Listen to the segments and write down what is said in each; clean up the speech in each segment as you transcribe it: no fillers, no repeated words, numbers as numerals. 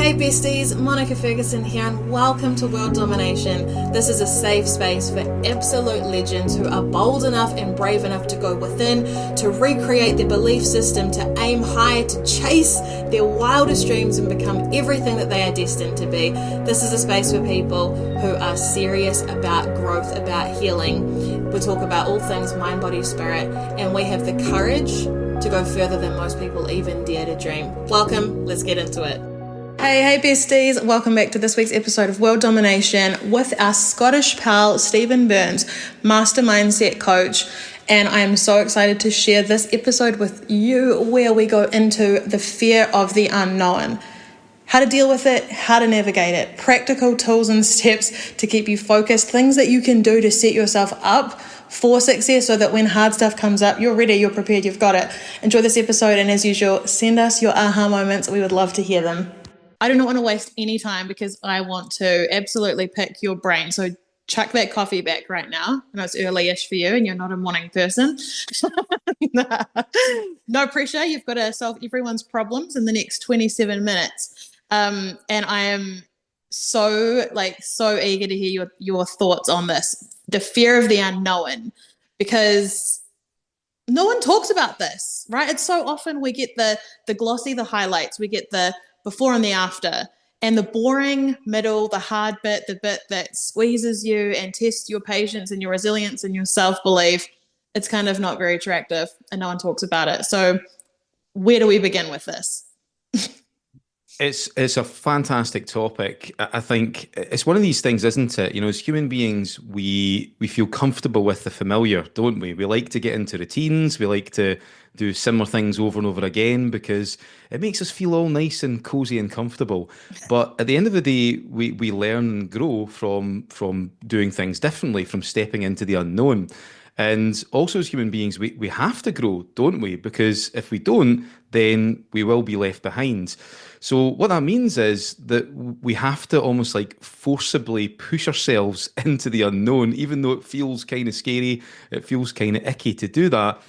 Hey besties, Monica Ferguson here and welcome to World Domination. This is a safe space for absolute legends who are bold enough and brave enough to go within, to recreate their belief system, to aim high, to chase their wildest dreams and become everything that they are destined to be. This is a space for people who are serious about growth, about healing. We talk about all things mind, body, spirit, and we have the courage to go further than most people even dare to dream. Welcome, let's get into it. Hey besties, welcome back to this week's episode of World Domination with our Scottish pal Stephen Burns, Master Mindset Coach, and I am so excited to share this episode with you where we go into the fear of the unknown, how to deal with it, how to navigate it, practical tools and steps to keep you focused, things that you can do to set yourself up for success so that when hard stuff comes up, you're ready, you're prepared, you've got it. Enjoy this episode, and as usual, send us your aha moments. We would love to hear them. I do not want to waste any time because I want to absolutely pick your brain. So chuck that coffee back right now. I know it's early-ish for you and you're not a morning person. No pressure. You've got to solve everyone's problems in the next 27 minutes. And I am so eager to hear your thoughts on this. The fear of the unknown, because no one talks about this, right? It's so often we get the glossy, the highlights, we get the before and the after, and the boring middle, the hard bit, the bit that squeezes you and tests your patience and your resilience and your self-belief, it's kind of not very attractive and no one talks about it. So where do we begin with this? It's a fantastic topic. I think it's one of these things, isn't it? You know, as human beings, we feel comfortable with the familiar, don't we? We like to get into routines. We like to do similar things over and over again because it makes us feel all nice and cozy and comfortable. But at the end of the day, we learn and grow from doing things differently, from stepping into the unknown. And also as human beings, we have to grow, don't we? Because if we don't, then we will be left behind. So what that means is that we have to almost like forcibly push ourselves into the unknown, even though it feels kind of scary, it feels kind of icky to do that.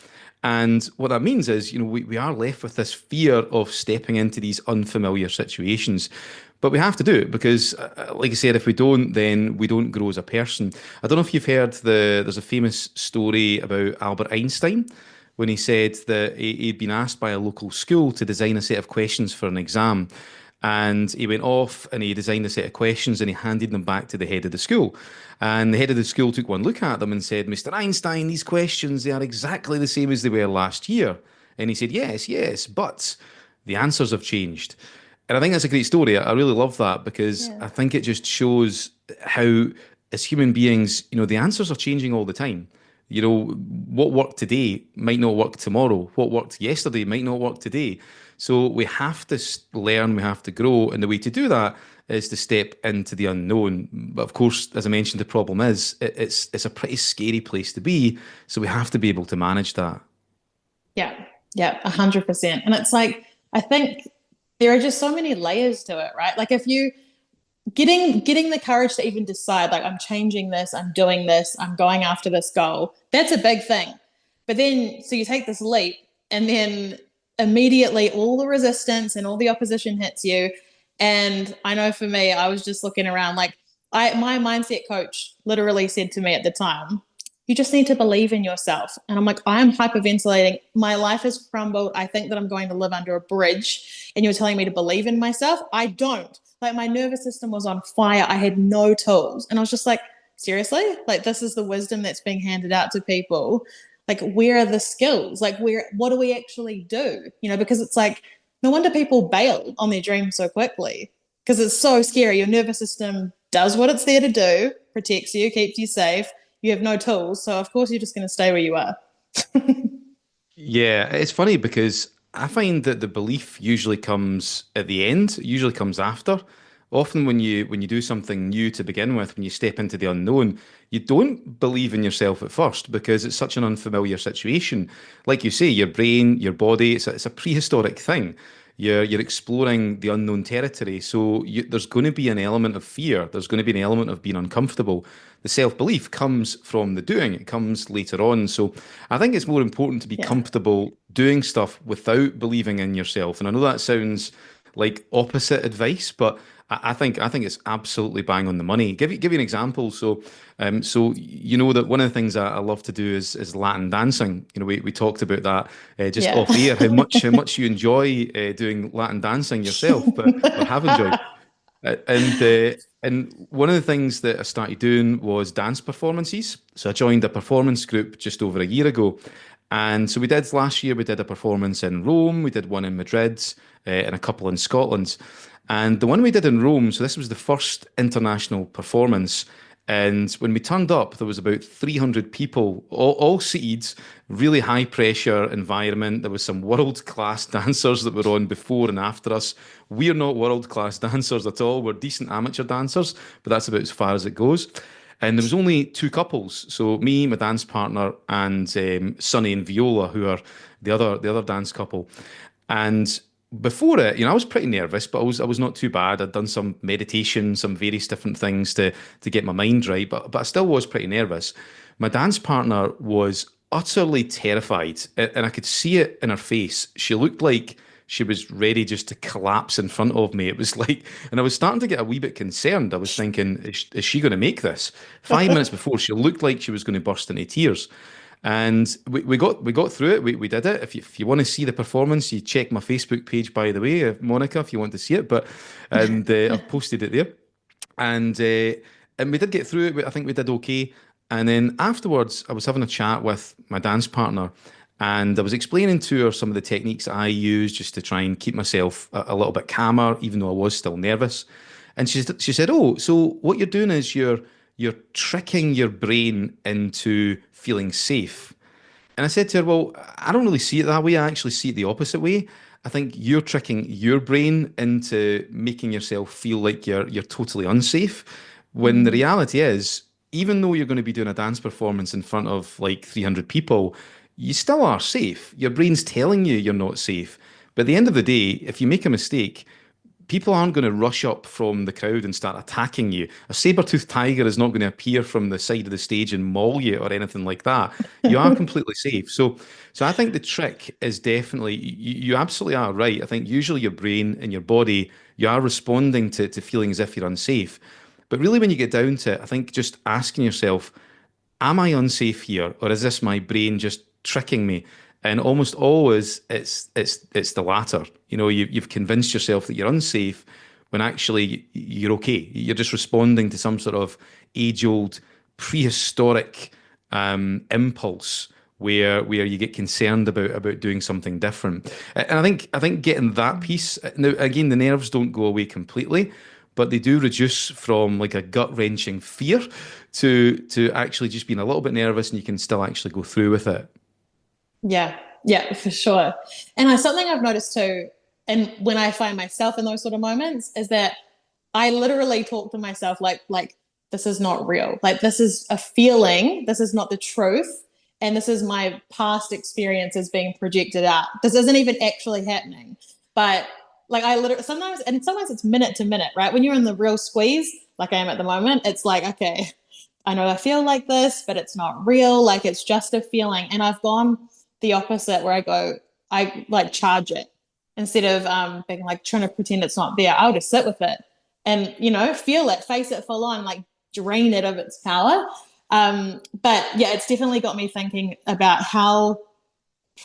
And what that means is, you know, we are left with this fear of stepping into these unfamiliar situations. But we have to do it because, like I said, if we don't, then we don't grow as a person. I don't know if you've heard there's a famous story about Albert Einstein when he said that he'd been asked by a local school to design a set of questions for an exam. And he went off and he designed a set of questions and he handed them back to the head of the school. And the head of the school took one look at them and said, "Mr. Einstein, these questions, they are exactly the same as they were last year." And he said, yes, but the answers have changed." And I think that's a great story. I really love that because I think it just shows how, as human beings, you know, the answers are changing all the time. You know, what worked today might not work tomorrow. What worked yesterday might not work today. So we have to learn, we have to grow. And the way to do that is to step into the unknown. But of course, as I mentioned, the problem is it's a pretty scary place to be. So we have to be able to manage that. Yeah, 100%. And it's like, I think there are just so many layers to it, right? Like if you getting the courage to even decide, like, I'm changing this, I'm doing this, I'm going after this goal, that's a big thing. But then, so you take this leap and then immediately all the resistance and all the opposition hits you. And I know for me, I was just looking around, like my mindset coach literally said to me at the time, "You just need to believe in yourself." And I'm like, I'm hyperventilating. My life has crumbled. I think that I'm going to live under a bridge. And you're telling me to believe in myself? I don't. Like, my nervous system was on fire. I had no tools. And I was just like, seriously? Like, this is the wisdom that's being handed out to people. Like, where are the skills? Like, what do we actually do? You know, because it's like, no wonder people bail on their dreams so quickly because it's so scary. Your nervous system does what it's there to do, protects you, keeps you safe. You have no tools. So, of course, you're just going to stay where you are. Yeah, it's funny because I find that the belief usually comes at the end, it usually comes after. Often when you do something new to begin with, when you step into the unknown, you don't believe in yourself at first because it's such an unfamiliar situation. Like you say, your brain, your body, it's a prehistoric thing. You're exploring the unknown territory, so there's going to be an element of fear. There's going to be an element of being uncomfortable. The self-belief comes from the doing. It comes later on. So I think it's more important to be comfortable doing stuff without believing in yourself. And I know that sounds like opposite advice, but I think it's absolutely bang on the money. Give you an example. So you know that one of the things I love to do is Latin dancing. You know, we talked about that just Yeah. off air, how much you enjoy doing Latin dancing yourself, but or have enjoyed. And one of the things that I started doing was dance performances. So I joined a performance group just over a year ago. And so we did last year, we did a performance in Rome, we did one in Madrid, and a couple in Scotland. And the one we did in Rome, so this was the first international performance. And when we turned up, there was about 300 people, all seated, really high pressure environment. There was some world class dancers that were on before and after us. We're not world class dancers at all. We're decent amateur dancers, but that's about as far as it goes. And there was only two couples, so me, my dance partner, and Sonny and Viola, who are the other dance couple. And before it, I was pretty nervous, but I was not too bad. I'd done some meditation, some various different things to get my mind right, but I still was pretty nervous. My dance partner was utterly terrified, and I could see it in her face. She looked like she was ready just to collapse in front of me. It was like, and I was starting to get a wee bit concerned. I was thinking, is she going to make this? 5 minutes before, she looked like she was going to burst into tears. And we got through it. We did it. If you want to see the performance, you check my Facebook page, by the way, Monica, if you want to see it. But and I've posted it there. And we did get through it. I think we did okay. And then afterwards, I was having a chat with my dance partner, and I was explaining to her some of the techniques that I use just to try and keep myself a little bit calmer, even though I was still nervous. And she said, "Oh, so what you're doing is you're tricking your brain into feeling safe." And I said to her, "Well, I don't really see it that way. I actually see it the opposite way. I think you're tricking your brain into making yourself feel like you're totally unsafe. When the Mm. reality is, even though you're going to be doing a dance performance in front of like 300 people, you still are safe. Your brain's telling you you're not safe. But at the end of the day, if you make a mistake, people aren't going to rush up from the crowd and start attacking you. A saber-toothed tiger is not going to appear from the side of the stage and maul you or anything like that. You are completely safe. So I think the trick is definitely, you absolutely are right. I think usually your brain and your body, you are responding to feeling as if you're unsafe. But really, when you get down to it, I think just asking yourself, am I unsafe here, or is this my brain just tricking me? And almost always, it's the latter. You've convinced yourself that you're unsafe when actually you're okay. You're just responding to some sort of age-old, prehistoric impulse where you get concerned about doing something different. And I think getting that piece now again, the nerves don't go away completely, but they do reduce from like a gut-wrenching fear to actually just being a little bit nervous, and you can still actually go through with it. Yeah, yeah, for sure. And something I've noticed too, and when I find myself in those sort of moments, is that I literally talk to myself like this is not real. Like this is a feeling. This is not the truth, and this is my past experiences being projected out. This isn't even actually happening. But like I literally sometimes it's minute to minute, right? When you're in the real squeeze, like I am at the moment, it's like okay, I know I feel like this, but it's not real. Like it's just a feeling. And I've gone the opposite where I like charge it instead of being like trying to pretend it's not there. I'll just sit with it and, feel it, face it full on, like drain it of its power. But yeah, it's definitely got me thinking about how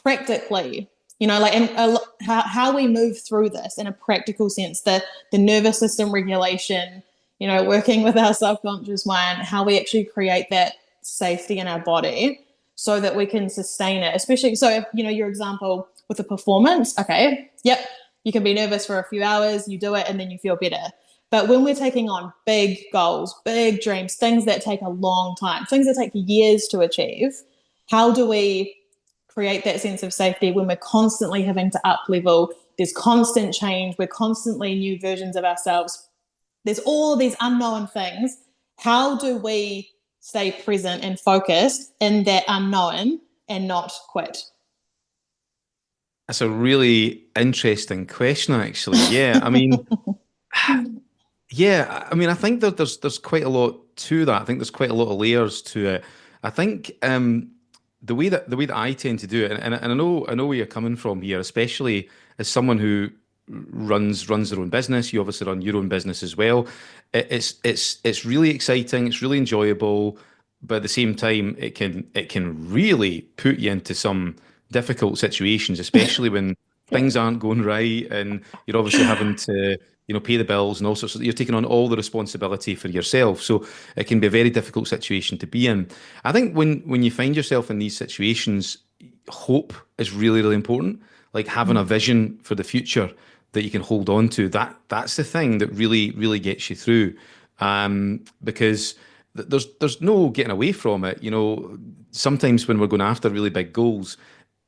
practically, like and how we move through this in a practical sense, the nervous system regulation, working with our subconscious mind, how we actually create that safety in our body so that we can sustain it. Especially, so if, your example with a performance, okay, yep, you can be nervous for a few hours, you do it, and then you feel better. But when we're taking on big goals, big dreams, things that take a long time, things that take years to achieve, how do we create that sense of safety when we're constantly having to up level? There's constant change. We're constantly new versions of ourselves. There's all of these unknown things. How do we stay present and focused in that unknown and not quit? That's a really interesting question, actually. Yeah, I mean, yeah, I mean, I think that there's quite a lot to that. I think there's quite a lot of layers to it. I think the way that I tend to do it, and I know where you're coming from here, especially as someone who runs their own business. You obviously run your own business as well. It's really exciting. It's really enjoyable, but at the same time, it can really put you into some difficult situations, especially when things aren't going right, and you're obviously having to pay the bills and all sorts of. You're taking on all the responsibility for yourself, so it can be a very difficult situation to be in. I think when you find yourself in these situations, hope is really, really important. Like having a vision for the future that you can hold on to. That's the thing that really, really gets you through. Because there's no getting away from it. Sometimes when we're going after really big goals,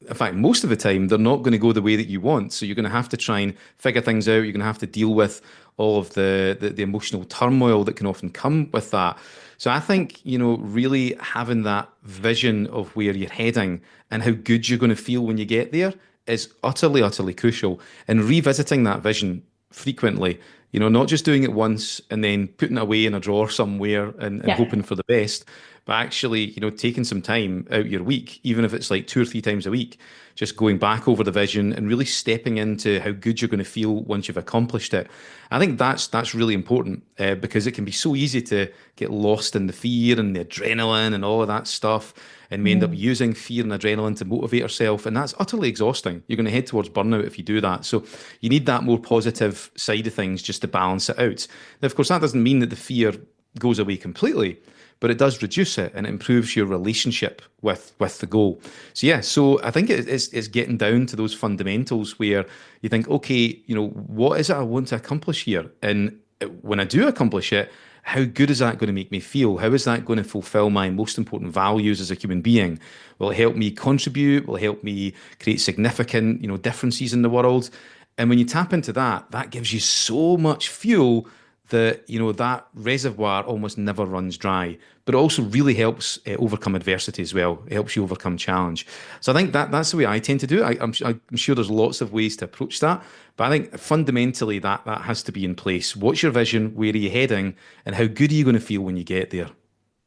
in fact, most of the time, they're not going to go the way that you want. So you're going to have to try and figure things out. You're going to have to deal with all of the emotional turmoil that can often come with that. So I think, really having that vision of where you're heading and how good you're going to feel when you get there is utterly, utterly crucial. And revisiting that vision frequently, not just doing it once and then putting it away in a drawer somewhere and Yeah. hoping for the best, but actually, taking some time out your week, even if it's like 2 or 3 times a week, just going back over the vision and really stepping into how good you're going to feel once you've accomplished it. I think that's really important because it can be so easy to get lost in the fear and the adrenaline and all of that stuff. And we end up using fear and adrenaline to motivate ourselves, and that's utterly exhausting. You're going to head towards burnout if you do that. So you need that more positive side of things just to balance it out. Now, of course, that doesn't mean that the fear goes away completely, but it does reduce it and it improves your relationship with the goal. So yeah, so I think it's getting down to those fundamentals where you think, okay, what is it I want to accomplish here? And when I do accomplish it, how good is that going to make me feel? How is that going to fulfill my most important values as a human being? Will it help me contribute? Will it help me create significant, differences in the world? And when you tap into that, that gives you so much fuel that that reservoir almost never runs dry, but it also really helps overcome adversity as well. It helps you overcome challenge. So I think that's the way I tend to do it. I'm sure there's lots of ways to approach that, but I think fundamentally that has to be in place. What's your vision? Where are you heading? And how good are you going to feel when you get there?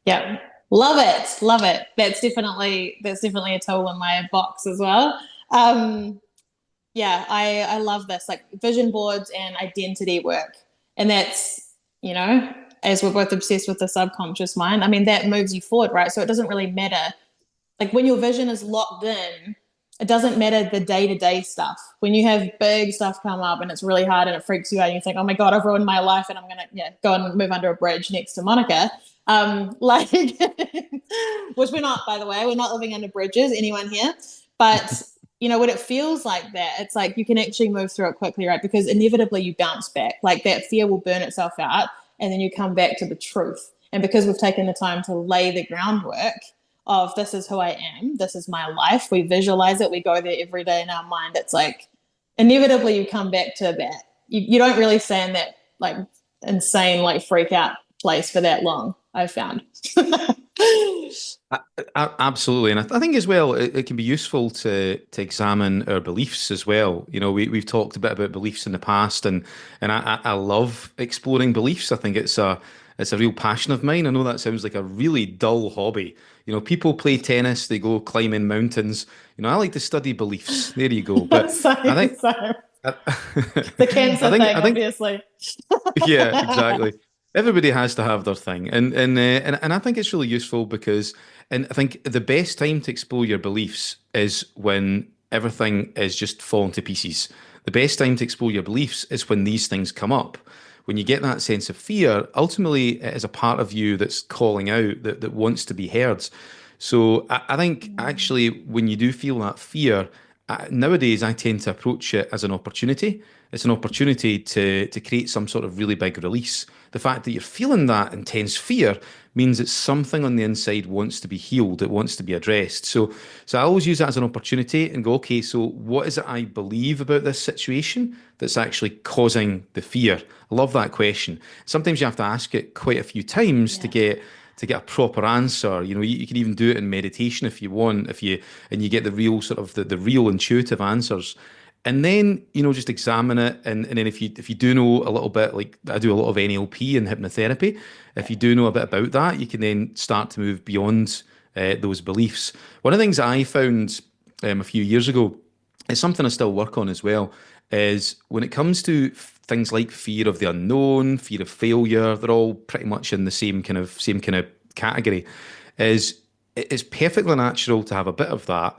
Yeah. Love it. Love it. That's definitely a tool in my box as well. Yeah, I love this, like vision boards and identity work. And that's, as we're both obsessed with the subconscious mind, I mean, that moves you forward, right? So it doesn't really matter. Like when your vision is locked in, it doesn't matter the day-to-day stuff. When you have big stuff come up and it's really hard and it freaks you out, and you think, oh my God, I've ruined my life and I'm gonna go and move under a bridge next to Monica. Like which we're not, by the way, we're not living under bridges, anyone here. But when it feels like that, it's like you can actually move through it quickly, right? Because inevitably you bounce back. Like that fear will burn itself out and then you come back to the truth. And because we've taken the time to lay the groundwork of this is who I am, this is my life, we visualize it, we go there every day in our mind, it's like inevitably you come back to that. You don't really stay in that like insane, like freak out place for that long, I've found. Absolutely, and I think as well it can be useful to examine our beliefs as well. We've talked a bit about beliefs in the past, and I love exploring beliefs. I think it's a real passion of mine. I know that sounds like a really dull hobby. People play tennis, they go climbing mountains. I like to study beliefs. There you go. But I Same, think same. I, The cancer thing, I think obviously. yeah, exactly. Everybody has to have their thing, and I think it's really useful because, and I think the best time to explore your beliefs is when everything is just falling to pieces. The best time to explore your beliefs is when these things come up. When you get that sense of fear, ultimately it is a part of you that's calling out, that wants to be heard. So I think actually when you do feel that fear, nowadays I tend to approach it as an opportunity. It's an opportunity to create some sort of really big release. The fact that you're feeling that intense fear means that something on the inside wants to be healed, it wants to be addressed. So I always use that as an opportunity and go, okay, so what is it I believe about this situation that's actually causing the fear? I love that question. Sometimes you have to ask it quite a few times to get a proper answer. You can even do it in meditation if you want, and you get the real sort of the real intuitive answers. And then, just examine it. And then if you do know a little bit, like I do a lot of NLP and hypnotherapy, if you do know a bit about that, you can then start to move beyond those beliefs. One of the things I found a few years ago, it's something I still work on as well, is when it comes to things like fear of the unknown, fear of failure, they're all pretty much in the same kind of category. Is it's perfectly natural to have a bit of that,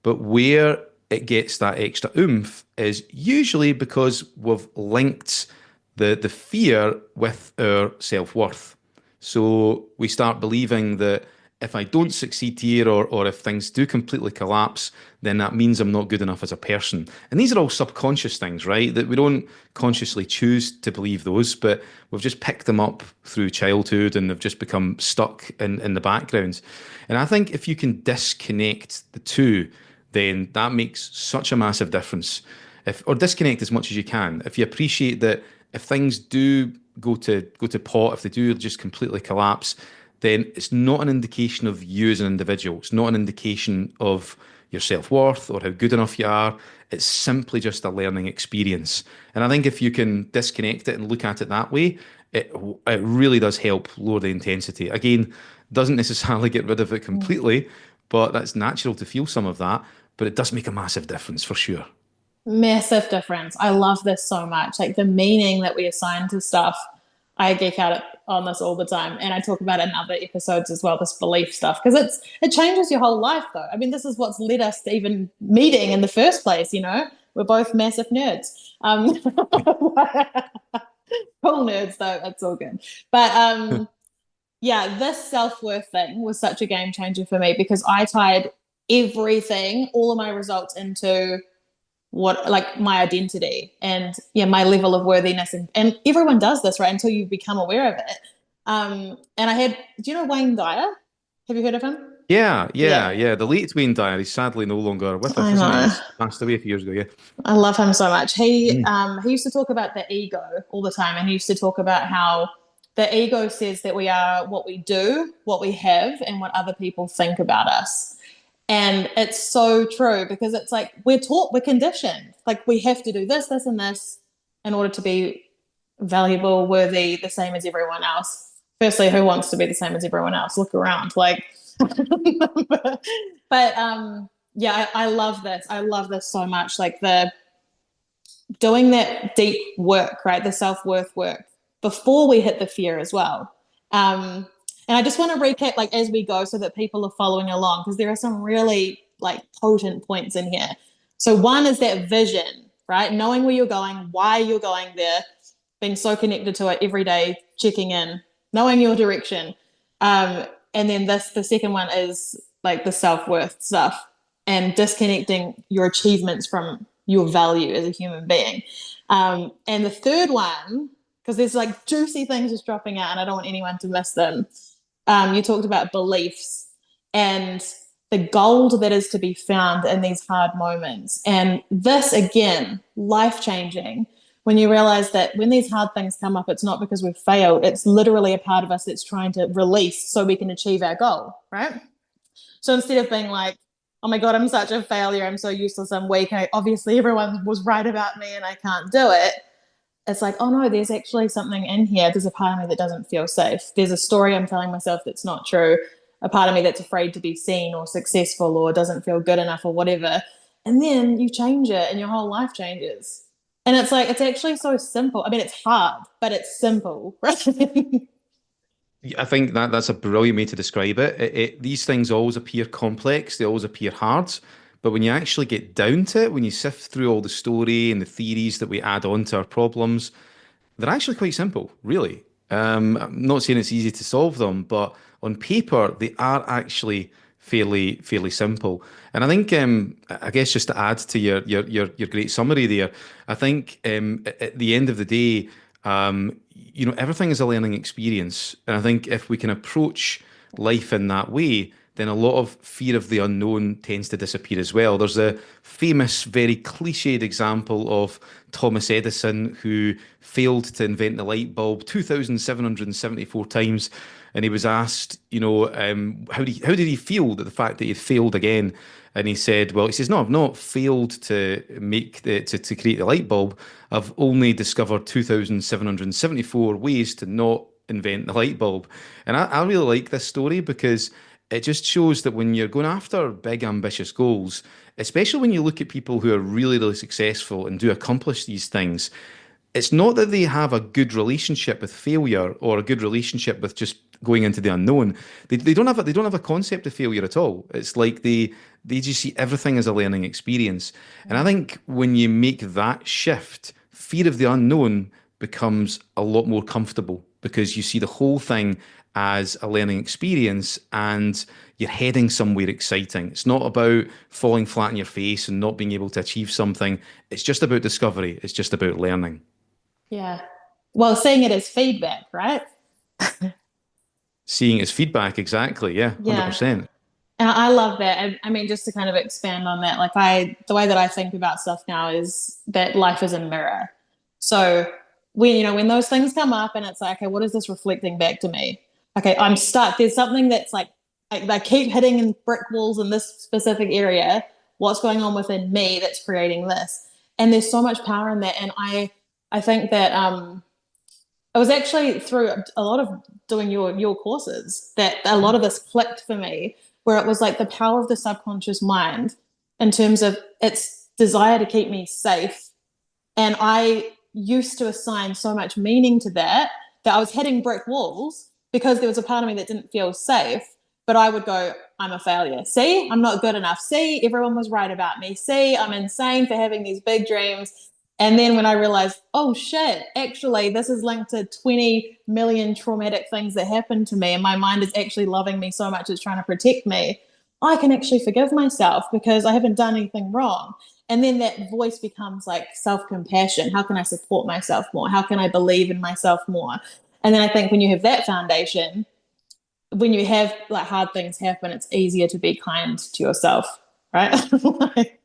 but where it gets that extra oomph is usually because we've linked the fear with our self-worth. So we start believing that if I don't succeed here or if things do completely collapse, then that means I'm not good enough as a person. And these are all subconscious things, right? That we don't consciously choose to believe those, but we've just picked them up through childhood and they've just become stuck in the background. And I think if you can disconnect the two, then that makes such a massive difference. If or disconnect as much as you can. If you appreciate that if things do go to pot, if they do just completely collapse, then it's not an indication of you as an individual. It's not an indication of your self-worth or how good enough you are. It's simply just a learning experience. And I think if you can disconnect it and look at it that way, it really does help lower the intensity. Again, doesn't necessarily get rid of it completely, but that's natural to feel some of that. But it does make a massive difference for sure. Massive difference. I love this so much. Like the meaning that we assign to stuff. I geek out on this all the time, and I talk about it in other episodes as well. This belief stuff because it changes your whole life, though. I mean, this is what's led us to even meeting in the first place. You know, we're both massive nerds. Cool nerds, though. It's all good. But yeah, this self-worth thing was such a game changer for me because I tied everything, all of my results into what like my identity and yeah my level of worthiness and everyone does this right until you become aware of it and I had do you know Wayne Dyer, have you heard of him? Yeah, yeah, Yeah, yeah. The late Wayne Dyer, he's sadly no longer with us, I isn't he? know, He's passed away a few years ago, yeah. I love him so much. He Mm. he used to talk about the ego all the time and he used to talk about how the ego says that we are what we do, what we have, and what other people think about us. And it's so true because it's like we're taught, we're conditioned. Like we have to do this, this, and this in order to be valuable, worthy, the same as everyone else. Firstly, who wants to be the same as everyone else? Look around. Like but yeah, I love this. I love this so much. Like the doing that deep work, right? The self-worth work before we hit the fear as well. And I just want to recap like as we go so that people are following along because there are some really like potent points in here. So one is that vision, right? Knowing where you're going, why you're going there, being so connected to it every day, checking in, knowing your direction. And then the second one is like the self-worth stuff and disconnecting your achievements from your value as a human being. And the third one, because there's like juicy things just dropping out and I don't want anyone to miss them. You talked about beliefs and the gold that is to be found in these hard moments. And this, again, life changing when you realize that when these hard things come up, it's not because we've failed, it's literally a part of us that's trying to release so we can achieve our goal, right? So instead of being like, oh my God, I'm such a failure, I'm so useless, I'm weak, obviously everyone was right about me and I can't do it. It's like, oh no, there's actually something in here. There's a part of me that doesn't feel safe. There's a story I'm telling myself that's not true. A part of me that's afraid to be seen or successful or doesn't feel good enough or whatever. And then you change it and your whole life changes. And it's like, it's actually so simple. I mean, it's hard, but it's simple, right? Yeah, I think that's a brilliant way to describe it. These things always appear complex, they always appear hard, but when you actually get down to it, when you sift through all the story and the theories that we add on to our problems, they're actually quite simple, really. I'm not saying it's easy to solve them, but on paper they are actually fairly simple. And I think I guess just to add to your great summary there, I think at the end of the day, everything is a learning experience, and I think if we can approach life in that way, then a lot of fear of the unknown tends to disappear as well. There's a famous, very cliched example of Thomas Edison who failed to invent the light bulb 2,774 times. And he was asked, how did he feel that the fact that he failed again? And he said, well, he says, no, I've not failed to to create the light bulb. I've only discovered 2,774 ways to not invent the light bulb. And I really like this story because it just shows that when you're going after big, ambitious goals, especially when you look at people who are really, really successful and do accomplish these things, it's not that they have a good relationship with failure or a good relationship with just going into the unknown. They don't have a concept of failure at all. It's like they just see everything as a learning experience. And I think when you make that shift, fear of the unknown becomes a lot more comfortable because you see the whole thing as a learning experience and you're heading somewhere exciting. It's not about falling flat on your face and not being able to achieve something. It's just about discovery. It's just about learning. Yeah. Well, seeing it as feedback, right? Seeing as feedback, exactly. Yeah, Yeah. 100%. And I love that. I mean, just to kind of expand on that, like the way that I think about stuff now is that life is a mirror. So when those things come up and it's like, okay, what is this reflecting back to me? Okay, I'm stuck. There's something that's like they keep hitting in brick walls in this specific area. What's going on within me that's creating this? And there's so much power in that. And I think that it was actually through a lot of doing your courses that a lot of this clicked for me, where it was like the power of the subconscious mind in terms of its desire to keep me safe. And I used to assign so much meaning to that I was hitting brick walls because there was a part of me that didn't feel safe. But I would go, I'm a failure. See, I'm not good enough. See, everyone was right about me. See, I'm insane for having these big dreams. And then when I realized, oh shit, actually, this is linked to 20 million traumatic things that happened to me, and my mind is actually loving me so much it's trying to protect me, I can actually forgive myself because I haven't done anything wrong. And then that voice becomes like self-compassion. How can I support myself more? How can I believe in myself more? And then I think when you have that foundation, when you have like hard things happen, it's easier to be kind to yourself, right? Like,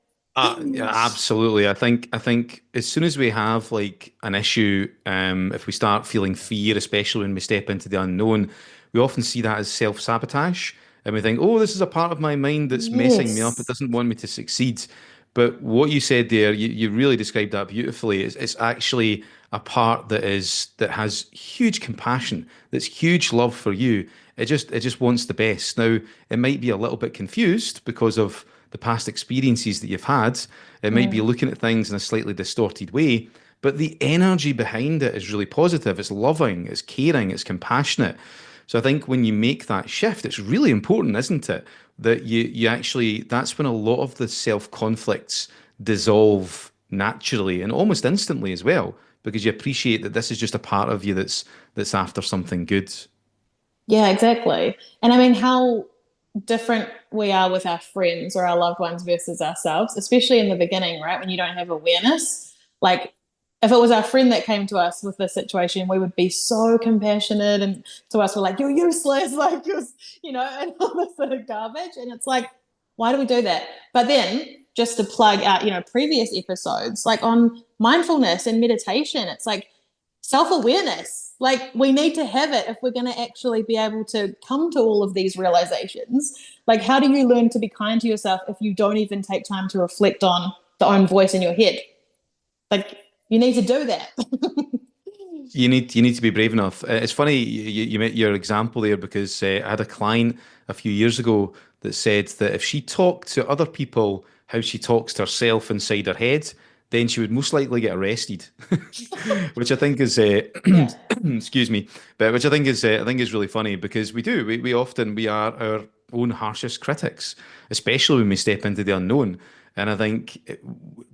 Yeah, absolutely. I think as soon as we have like an issue, if we start feeling fear, especially when we step into the unknown, we often see that as self-sabotage. And we think, oh, this is a part of my mind that's messing me up. It yes. doesn't want me to succeed. But what you said there, you really described that beautifully. It's actually a part that has huge compassion, that's huge love for you. It just wants the best. Now, it might be a little bit confused because of the past experiences that you've had. It might be Mm. looking at things in a slightly distorted way, but the energy behind it is really positive. It's loving, it's caring, it's compassionate. So I think when you make that shift, it's really important, isn't it? That you actually, that's when a lot of the self-conflicts dissolve naturally and almost instantly as well, because you appreciate that this is just a part of you that's after something good. Yeah, exactly. And I mean, how different we are with our friends or our loved ones versus ourselves, especially in the beginning, right? When you don't have awareness. Like, if it was our friend that came to us with this situation, we would be so compassionate, and to us, we're like, "You're useless," like, and all this sort of garbage. And it's like, why do we do that? But then, just to plug out, previous episodes, like on mindfulness and meditation, it's like self-awareness. Like, we need to have it if we're going to actually be able to come to all of these realizations. Like, how do you learn to be kind to yourself if you don't even take time to reflect on the own voice in your head? Like, you need to do that. You need to be brave enough. It's funny you met your example there because I had a client a few years ago that said that if she talked to other people how she talks to herself inside her head, then she would most likely get arrested, which I think is Yeah. excuse me, but which I think is really funny because we are our own harshest critics, especially when we step into the unknown. And I think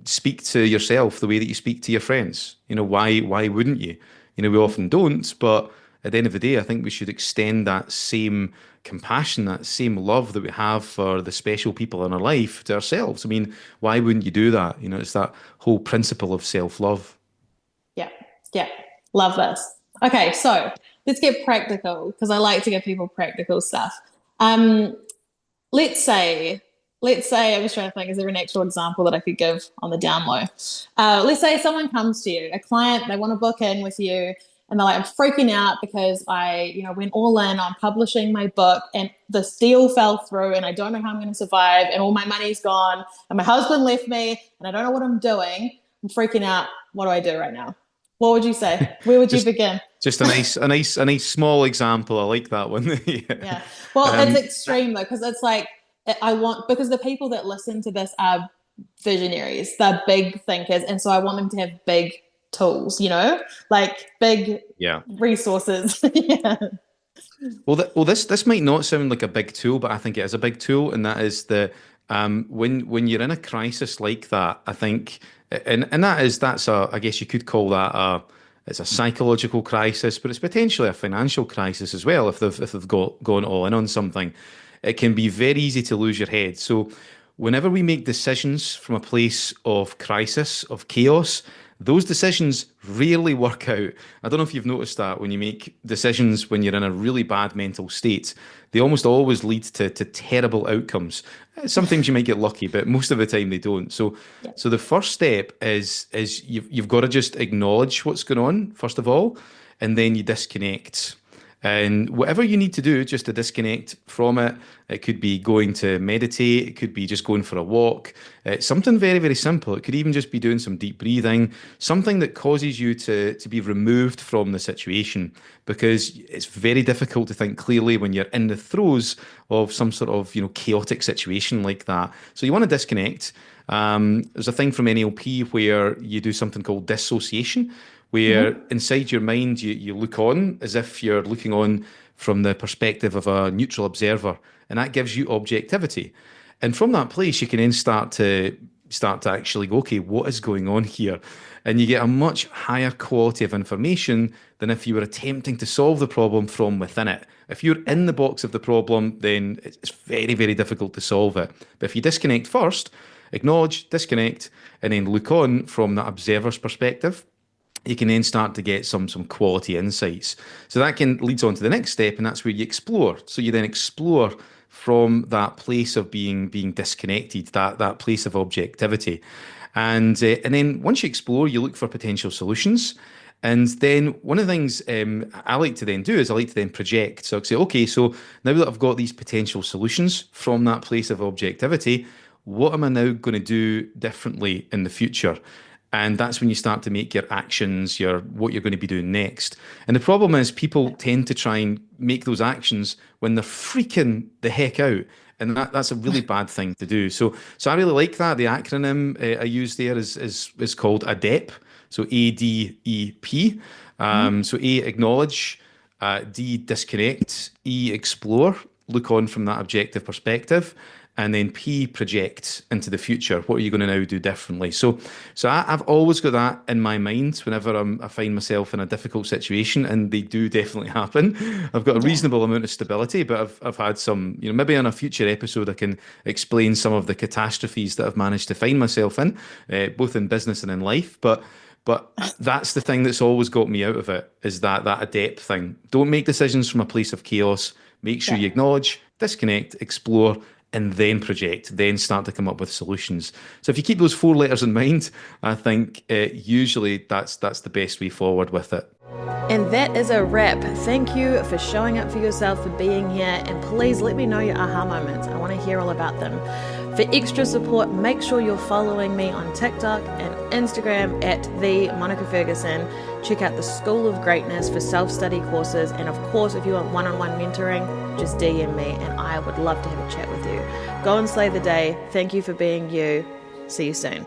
speak to yourself the way that you speak to your friends. Why wouldn't you? We often don't, but at the end of the day, I think we should extend that same compassion, that same love that we have for the special people in our life to ourselves. I mean, why wouldn't you do that? It's that whole principle of self-love. Yeah. Yeah. Love this. Okay, so let's get practical because I like to give people practical stuff. Um, let's say, let's say, I was trying to think, is there an actual example that I could give on the down low? Let's say someone comes to you, a client, they want to book in with you, and they're like, I'm freaking out because I went all in on publishing my book and this deal fell through and I don't know how I'm going to survive and all my money's gone and my husband left me and I don't know what I'm doing. I'm freaking out. What do I do right now? What would you say? Where would you Just begin? Just a nice small example. I like that one. Yeah. Yeah. Well, it's extreme though, because it's like because the people that listen to this are visionaries, they're big thinkers, and so I want them to have big tools, like big Yeah. resources. Yeah. Well, this might not sound like a big tool, but I think it is a big tool, and that is when you're in a crisis like that, I think, and that's a, I guess you could call that it's a psychological crisis, but it's potentially a financial crisis as well if they've gone all in on something. It can be very easy to lose your head. So whenever we make decisions from a place of crisis, of chaos, those decisions rarely work out. I don't know if you've noticed that when you make decisions when you're in a really bad mental state, they almost always lead to terrible outcomes. Sometimes you might get lucky, but most of the time they don't. So the first step is you've got to just acknowledge what's going on, first of all, and then you disconnect. And whatever you need to do just to disconnect from it, it could be going to meditate, it could be just going for a walk, something very, very simple. It could even just be doing some deep breathing, something that causes you to be removed from the situation, because it's very difficult to think clearly when you're in the throes of some sort of, chaotic situation like that. So you want to disconnect. There's a thing from NLP where you do something called dissociation, where inside your mind you look on as if you're looking on from the perspective of a neutral observer, and that gives you objectivity. And from that place, you can then start to actually go, okay, what is going on here? And you get a much higher quality of information than if you were attempting to solve the problem from within it. If you're in the box of the problem, then it's very, very difficult to solve it. But if you disconnect first, acknowledge, disconnect, and then look on from that observer's perspective, you can then start to get some quality insights. So that can leads on to the next step, and that's where you explore. So you then explore from that place of being disconnected, that place of objectivity, and then once you explore, you look for potential solutions. And then one of the things I like to then do is I like to then project. So I say, okay, so now that I've got these potential solutions from that place of objectivity, what am I now going to do differently in the future? And that's when you start to make your actions, what you're going to be doing next. And the problem is people tend to try and make those actions when they're freaking the heck out. And that's a really bad thing to do. So I really like that. The acronym I use there is called ADEP. So ADEP. So A, acknowledge, D, disconnect, E, explore, look on from that objective perspective, and then P, project into the future. What are you going to now do differently? So I've always got that in my mind whenever I find myself in a difficult situation, and they do definitely happen. I've got a reasonable amount of stability, but I've had some, maybe on a future episode I can explain some of the catastrophes that I've managed to find myself in, both in business and in life. But that's the thing that's always got me out of it, is that adept thing. Don't make decisions from a place of chaos. Make sure you acknowledge, disconnect, explore, and then project, then start to come up with solutions. So if you keep those 4 letters in mind, I think usually that's the best way forward with it. And that is a wrap. Thank you for showing up for yourself, for being here, and please let me know your aha moments. I want to hear all about them. For extra support, make sure you're following me on TikTok and Instagram at @the_Monica_Ferguson. Check out the School of Greatness for self-study courses. And of course, if you want one-on-one mentoring, just DM me and I would love to have a chat with you. Go and slay the day. Thank you for being you. See you soon.